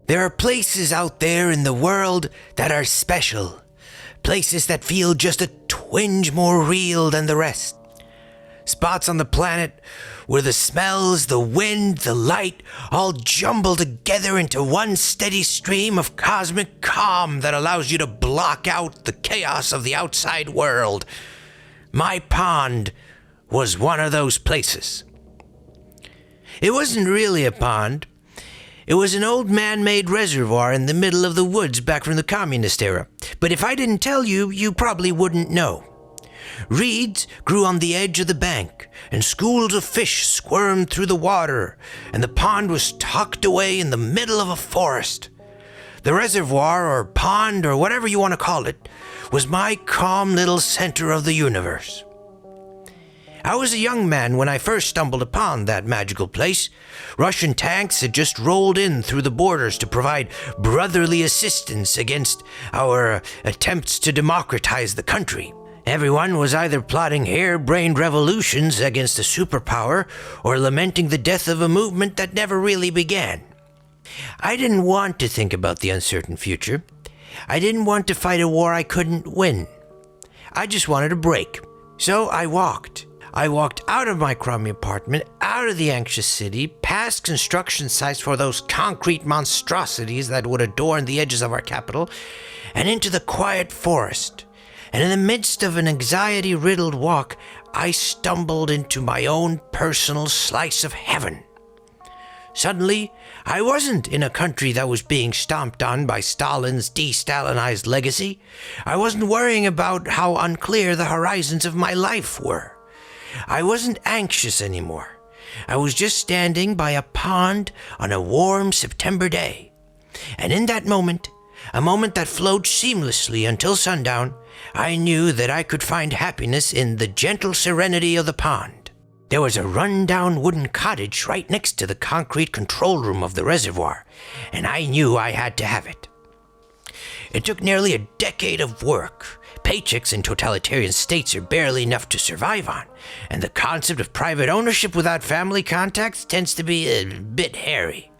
There are places out there in the world that are special. Places that feel just a twinge more real than the rest. Spots on the planet where the smells, the wind, the light all jumble together into one steady stream of cosmic calm that allows you to block out the chaos of the outside world. My pond was one of those places. It wasn't really a pond. It was an old man-made reservoir in the middle of the woods back from the communist era. But if I didn't tell you, you probably wouldn't know. Reeds grew on the edge of the bank, and schools of fish squirmed through the water, and the pond was tucked away in the middle of a forest. The reservoir, or pond, or whatever you want to call it, was my calm little center of the universe. I was a young man when I first stumbled upon that magical place. Russian tanks had just rolled in through the borders to provide brotherly assistance against our attempts to democratize the country. Everyone was either plotting harebrained revolutions against a superpower or lamenting the death of a movement that never really began. I didn't want to think about the uncertain future. I didn't want to fight a war I couldn't win. I just wanted a break. So I walked. I walked out of my crummy apartment, out of the anxious city, past construction sites for those concrete monstrosities that would adorn the edges of our capital, and into the quiet forest. And in the midst of an anxiety-riddled walk, I stumbled into my own personal slice of heaven. Suddenly, I wasn't in a country that was being stomped on by Stalin's de-Stalinized legacy. I wasn't worrying about how unclear the horizons of my life were. I wasn't anxious anymore. I was just standing by a pond on a warm September day. And in that moment, a moment that flowed seamlessly until sundown, I knew that I could find happiness in the gentle serenity of the pond. There was a run-down wooden cottage right next to the concrete control room of the reservoir, and I knew I had to have it. It took nearly a decade of work. Paychecks in totalitarian states are barely enough to survive on, and the concept of private ownership without family contacts tends to be a bit hairy.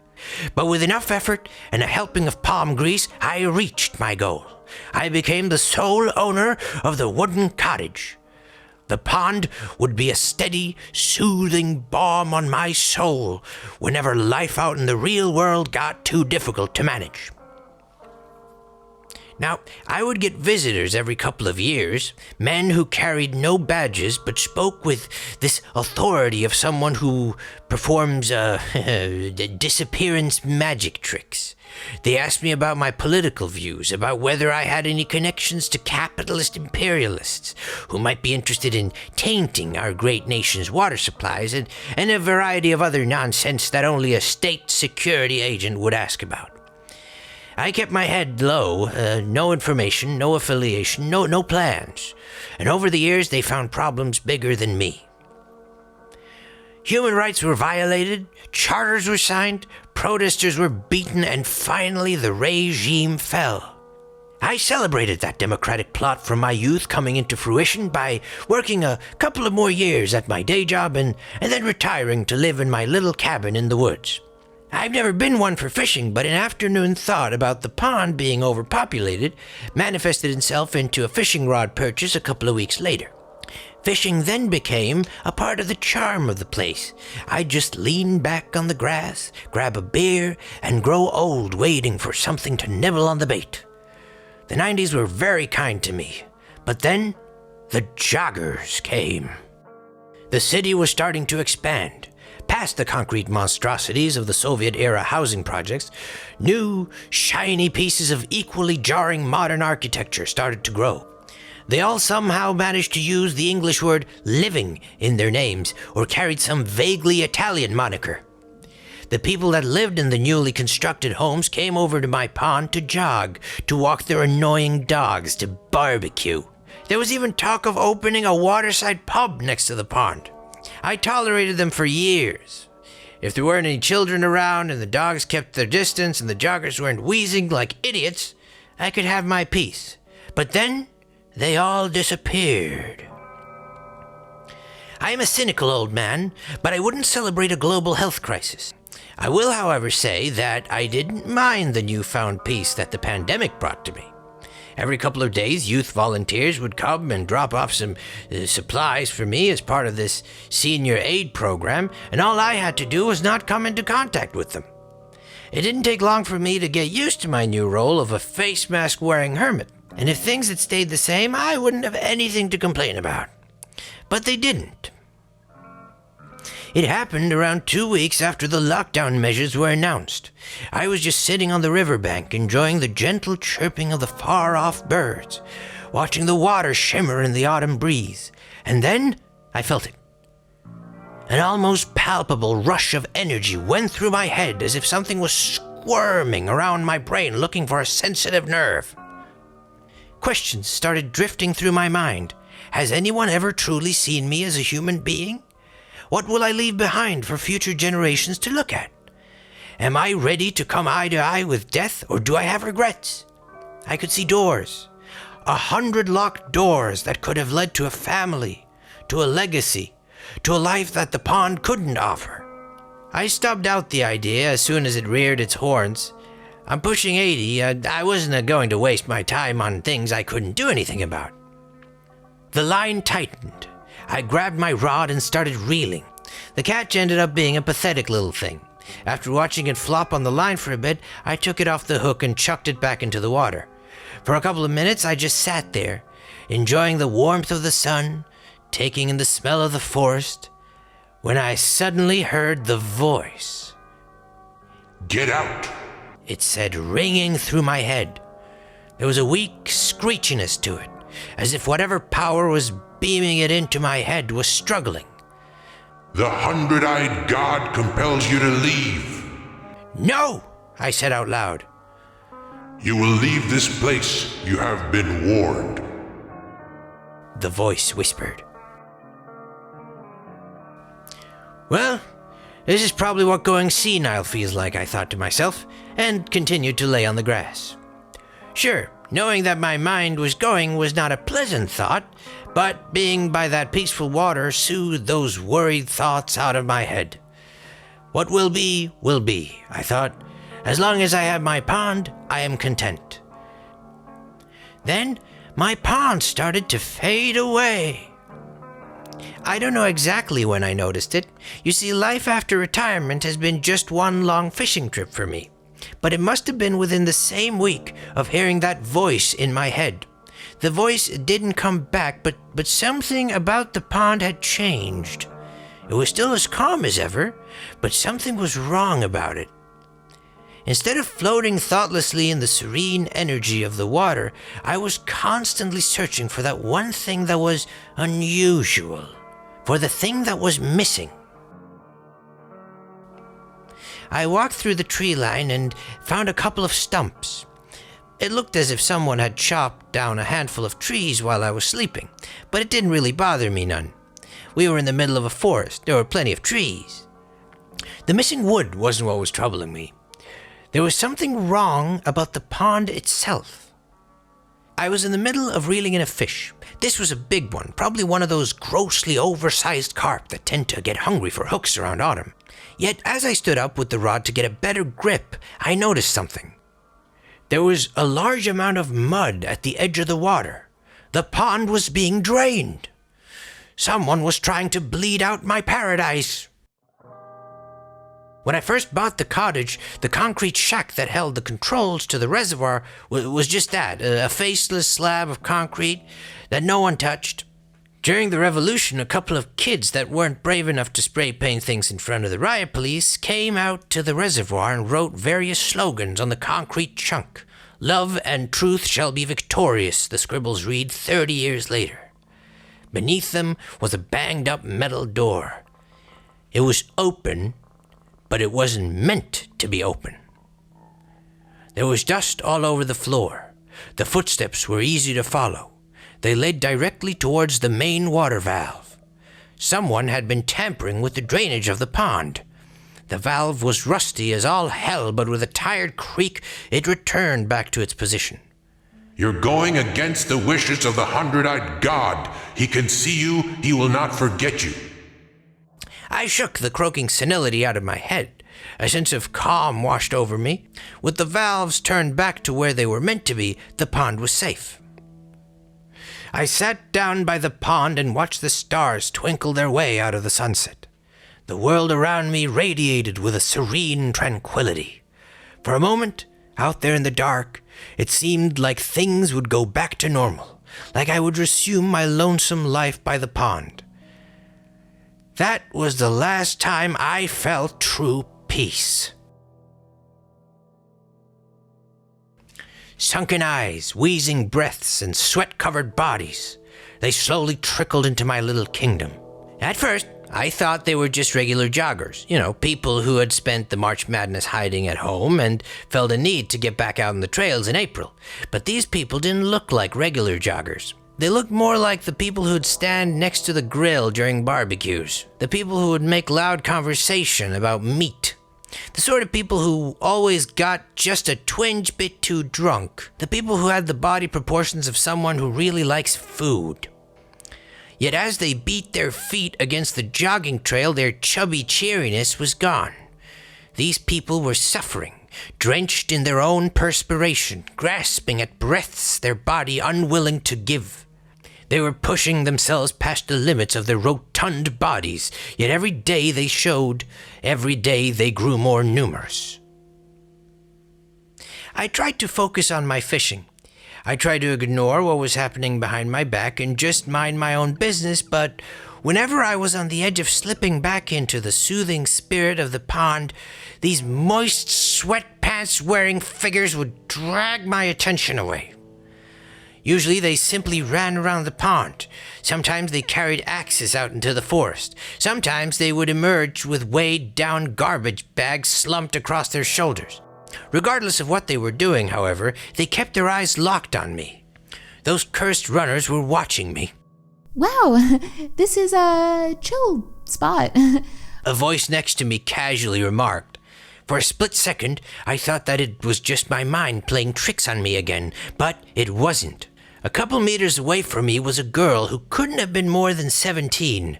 But with enough effort and a helping of palm grease, I reached my goal. I became the sole owner of the wooden cottage. The pond would be a steady, soothing balm on my soul whenever life out in the real world got too difficult to manage. Now, I would get visitors every couple of years, men who carried no badges but spoke with this authority of someone who performs disappearance magic tricks. They asked me about my political views, about whether I had any connections to capitalist imperialists who might be interested in tainting our great nation's water supplies, and a variety of other nonsense that only a state security agent would ask about. I kept my head low, no information, no affiliation, no plans. And over the years, they found problems bigger than me. Human rights were violated, charters were signed, protesters were beaten, and finally the regime fell. I celebrated that democratic plot from my youth coming into fruition by working a couple of more years at my day job and then retiring to live in my little cabin in the woods. I've never been one for fishing, but an afternoon thought about the pond being overpopulated manifested itself into a fishing rod purchase a couple of weeks later. Fishing then became a part of the charm of the place. I'd just lean back on the grass, grab a beer, and grow old waiting for something to nibble on the bait. The 90s were very kind to me, but then the joggers came. The city was starting to expand. Past the concrete monstrosities of the Soviet-era housing projects, new, shiny pieces of equally jarring modern architecture started to grow. They all somehow managed to use the English word living in their names or carried some vaguely Italian moniker. The people that lived in the newly constructed homes came over to my pond to jog, to walk their annoying dogs, to barbecue. There was even talk of opening a waterside pub next to the pond. I tolerated them for years. If there weren't any children around and the dogs kept their distance and the joggers weren't wheezing like idiots, I could have my peace. But then, they all disappeared. I am a cynical old man, but I wouldn't celebrate a global health crisis. I will, however, say that I didn't mind the newfound peace that the pandemic brought to me. Every couple of days, youth volunteers would come and drop off some supplies for me as part of this senior aid program, and all I had to do was not come into contact with them. It didn't take long for me to get used to my new role of a face mask wearing hermit, and if things had stayed the same, I wouldn't have anything to complain about. But they didn't. It happened around 2 weeks after the lockdown measures were announced. I was just sitting on the riverbank enjoying the gentle chirping of the far-off birds, watching the water shimmer in the autumn breeze, and then I felt it. An almost palpable rush of energy went through my head as if something was squirming around my brain looking for a sensitive nerve. Questions started drifting through my mind. Has anyone ever truly seen me as a human being? What will I leave behind for future generations to look at? Am I ready to come eye to eye with death, or do I have regrets? I could see doors, 100 locked doors that could have led to a family, to a legacy, to a life that the pond couldn't offer. I stubbed out the idea as soon as it reared its horns. I'm pushing 80, I wasn't going to waste my time on things I couldn't do anything about. The line tightened. I grabbed my rod and started reeling. The catch ended up being a pathetic little thing. After watching it flop on the line for a bit, I took it off the hook and chucked it back into the water. For a couple of minutes, I just sat there, enjoying the warmth of the sun, taking in the smell of the forest, when I suddenly heard the voice. "Get out," it said, ringing through my head. There was a weak screechiness to it, as if whatever power was beaming it into my head was struggling. "The hundred-eyed god compels you to leave." "No," I said out loud. "You will leave this place. You have been warned," the voice whispered. Well, this is probably what going senile feels like, I thought to myself, and continued to lay on the grass. Sure, knowing that my mind was going was not a pleasant thought, but being by that peaceful water soothed those worried thoughts out of my head. What will be, I thought. As long as I have my pond, I am content. Then, my pond started to fade away. I don't know exactly when I noticed it. You see, life after retirement has been just one long fishing trip for me. But it must have been within the same week of hearing that voice in my head. The voice didn't come back, but something about the pond had changed. It was still as calm as ever, but something was wrong about it. Instead of floating thoughtlessly in the serene energy of the water, I was constantly searching for that one thing that was unusual, for the thing that was missing. I walked through the tree line and found a couple of stumps. It looked as if someone had chopped down a handful of trees while I was sleeping, but it didn't really bother me none. We were in the middle of a forest. There were plenty of trees. The missing wood wasn't what was troubling me. There was something wrong about the pond itself. I was in the middle of reeling in a fish. This was a big one, probably one of those grossly oversized carp that tend to get hungry for hooks around autumn. Yet as I stood up with the rod to get a better grip, I noticed something. There was a large amount of mud at the edge of the water. The pond was being drained. Someone was trying to bleed out my paradise. When I first bought the cottage, the concrete shack that held the controls to the reservoir was just that, a faceless slab of concrete that no one touched. During the revolution, a couple of kids that weren't brave enough to spray paint things in front of the riot police came out to the reservoir and wrote various slogans on the concrete chunk. "Love and truth shall be victorious," the scribbles read 30 years later. Beneath them was a banged-up metal door. It was open, but it wasn't meant to be open. There was dust all over the floor. The footsteps were easy to follow. They led directly towards the main water valve. Someone had been tampering with the drainage of the pond. The valve was rusty as all hell, but with a tired creak, it returned back to its position. "You're going against the wishes of the hundred-eyed god. He can see you. He will not forget you." I shook the croaking senility out of my head. A sense of calm washed over me. With the valves turned back to where they were meant to be, the pond was safe. I sat down by the pond and watched the stars twinkle their way out of the sunset. The world around me radiated with a serene tranquility. For a moment, out there in the dark, it seemed like things would go back to normal, like I would resume my lonesome life by the pond. That was the last time I felt true peace. Sunken eyes, wheezing breaths, and sweat-covered bodies. They slowly trickled into my little kingdom. At first, I thought they were just regular joggers. People who had spent the March Madness hiding at home and felt a need to get back out on the trails in April. But these people didn't look like regular joggers. They looked more like the people who'd stand next to the grill during barbecues. The people who would make loud conversation about meat. The sort of people who always got just a twinge bit too drunk. The people who had the body proportions of someone who really likes food. Yet as they beat their feet against the jogging trail, their chubby cheeriness was gone. These people were suffering, drenched in their own perspiration, grasping at breaths their body unwilling to give. They were pushing themselves past the limits of their rotund bodies, yet every day they showed, every day they grew more numerous. I tried to focus on my fishing. I tried to ignore what was happening behind my back and just mind my own business, but whenever I was on the edge of slipping back into the soothing spirit of the pond, these moist sweatpants-wearing figures would drag my attention away. Usually they simply ran around the pond. Sometimes they carried axes out into the forest. Sometimes they would emerge with weighed-down garbage bags slumped across their shoulders. Regardless of what they were doing, however, they kept their eyes locked on me. Those cursed runners were watching me. Wow, this is a chill spot. A voice next to me casually remarked. For a split second, I thought that it was just my mind playing tricks on me again, but it wasn't. A couple meters away from me was a girl who couldn't have been more than 17.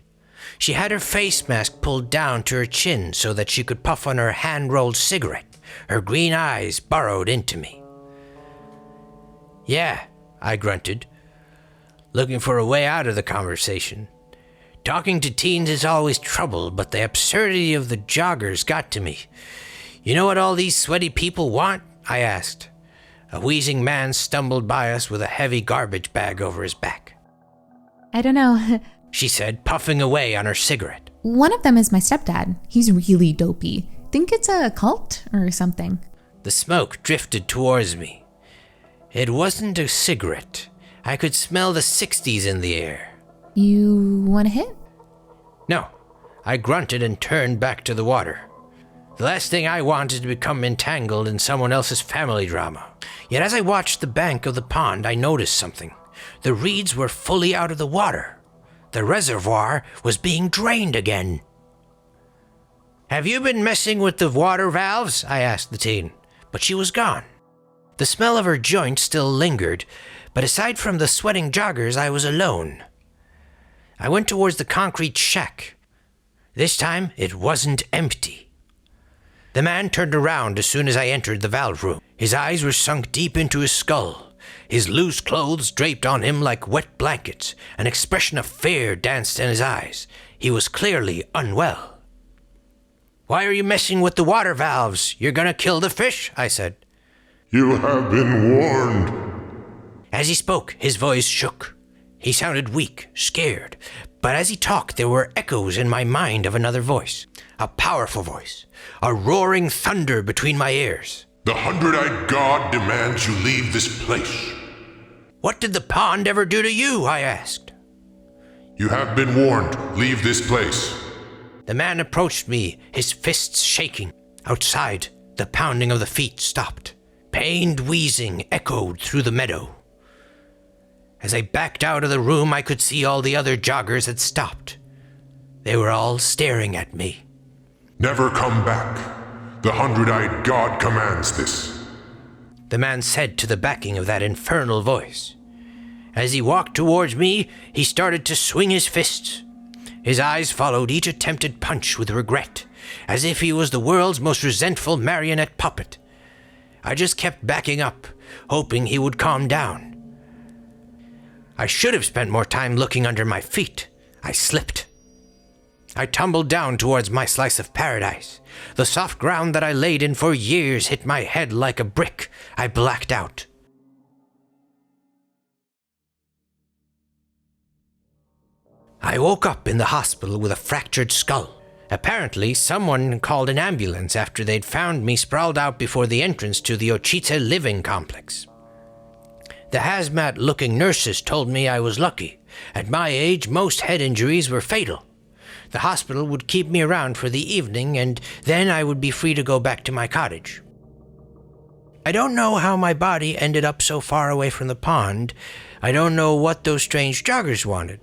She had her face mask pulled down to her chin so that she could puff on her hand-rolled cigarette. Her green eyes burrowed into me. "Yeah," I grunted, looking for a way out of the conversation. Talking to teens is always trouble, but the absurdity of the joggers got to me. "You know what all these sweaty people want?" I asked. A wheezing man stumbled by us with a heavy garbage bag over his back. I don't know. She said, puffing away on her cigarette. One of them is my stepdad. He's really dopey. Think it's a cult or something. The smoke drifted towards me. It wasn't a cigarette. I could smell the 60s in the air. You want a hit? No. I grunted and turned back to the water. The last thing I want is to become entangled in someone else's family drama. Yet as I watched the bank of the pond, I noticed something. The reeds were fully out of the water. The reservoir was being drained again. "Have you been messing with the water valves?" I asked the teen, but she was gone. The smell of her joint still lingered, but aside from the sweating joggers, I was alone. I went towards the concrete shack. This time, it wasn't empty. The man turned around as soon as I entered the valve room. His eyes were sunk deep into his skull. His loose clothes draped on him like wet blankets. An expression of fear danced in his eyes. He was clearly unwell. "Why are you messing with the water valves? You're gonna kill the fish," I said. You have been warned. As he spoke, his voice shook. He sounded weak, scared, but as he talked, there were echoes in my mind of another voice. A powerful voice, a roaring thunder between my ears. The hundred-eyed god demands you leave this place. "What did the pond ever do to you?" I asked. You have been warned. Leave this place. The man approached me, his fists shaking. Outside, the pounding of the feet stopped. Pained wheezing echoed through the meadow. As I backed out of the room, I could see all the other joggers had stopped. They were all staring at me. Never come back. The hundred-eyed god commands this. The man said to the backing of that infernal voice. As he walked towards me, he started to swing his fists. His eyes followed each attempted punch with regret, as if he was the world's most resentful marionette puppet. I just kept backing up, hoping he would calm down. I should have spent more time looking under my feet. I slipped. I tumbled down towards my slice of paradise. The soft ground that I laid in for years hit my head like a brick. I blacked out. I woke up in the hospital with a fractured skull. Apparently, someone called an ambulance after they'd found me sprawled out before the entrance to the Ochita living complex. The hazmat-looking nurses told me I was lucky. At my age, most head injuries were fatal. The hospital would keep me around for the evening, and then I would be free to go back to my cottage. I don't know how my body ended up so far away from the pond. I don't know what those strange joggers wanted.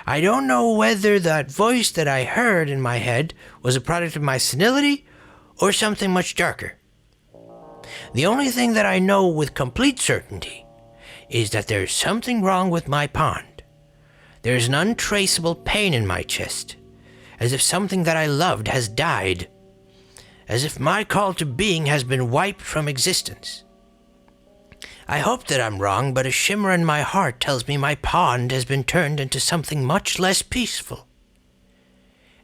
I don't know whether that voice that I heard in my head was a product of my senility or something much darker. The only thing that I know with complete certainty is that there's something wrong with my pond. There's an untraceable pain in my chest, as if something that I loved has died, as if my call to being has been wiped from existence. I hope that I'm wrong, but a shimmer in my heart tells me my pond has been turned into something much less peaceful.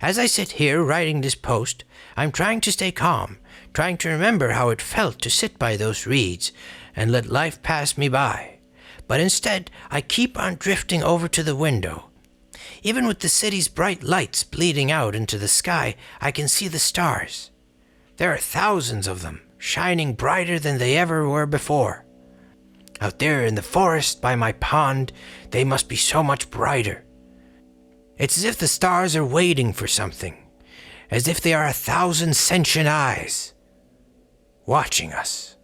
As I sit here writing this post, I'm trying to stay calm, trying to remember how it felt to sit by those reeds and let life pass me by. But instead, I keep on drifting over to the window. Even with the city's bright lights bleeding out into the sky, I can see the stars. There are thousands of them, shining brighter than they ever were before. Out there in the forest by my pond, they must be so much brighter. It's as if the stars are waiting for something, as if they are 1,000 sentient eyes watching us.